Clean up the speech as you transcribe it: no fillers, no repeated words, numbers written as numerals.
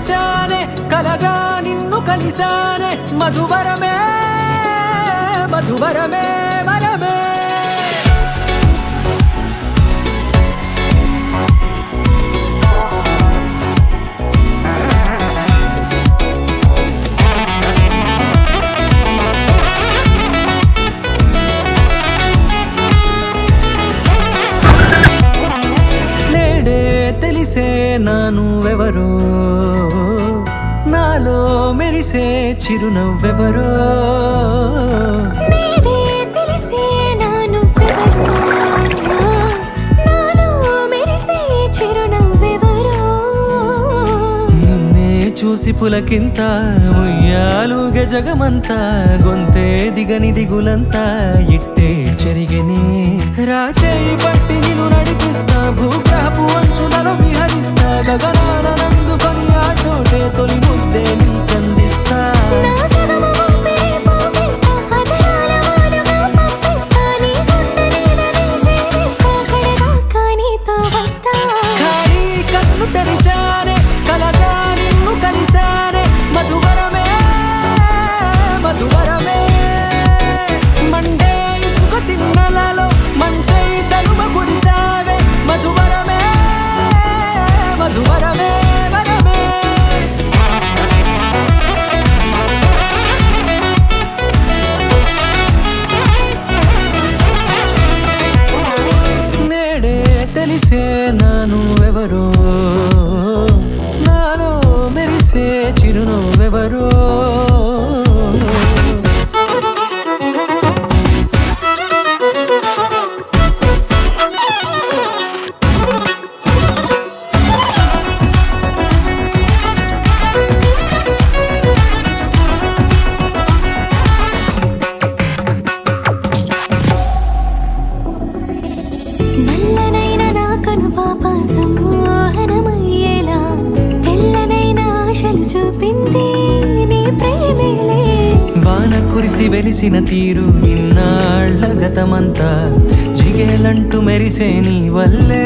తెరిచానే కలగా నిన్ను కలిసానే మధువరమే మధువరమే వరమే తెలిసే నానువెవరో నాలో మెరిసే చిరునవ్వెవరో నేడే తెలిసే నానువెవరో నాలో మెరిసే చిరునవ్వెవరో నిన్నే చూసి పులకింత ఉయ్యాలుగే జగమంతా గొంతే దిగని దిగులంతా ఇట్టే చెరిగెనే రాచేయి పట్టి నిన్ను నడిపిస్తా భూగ్రహపు అంచులలో విహరిస్తా గగనాన నందుకొని ఆ చోటే తొలి ముద్దే నీకందిస్తా నా సగము ఊపిరి పోగిస్తా అదరాల వాలుగా పంపిస్తా నీ గుండె నీడనే చేరిస్తా కడదాకా నీతో వస్తా ఖాళీ కన్ను తెరిచానే కలగా నిన్ను కలిసానే మధువరమే మధువరమే మండే ఇసుక తిన్నలలో మంచై చలువ కురిసావే మధువరమే మధువరమే వరమే నేడే తెలిసే నానువెవరో నాలో మెరిసే చిరునవ్వెవరో నల్లనైన నా కనుపాప సమ్మోహనమయ్యేలా తెల్లనైన ఆశలు చూపింది నీ ప్రేమేలే వాన కురిసి వెలిసిన తీరు ఇన్నాళ్ల గతమంతా జిగేలంటూ మెరిసే నీ వల్లే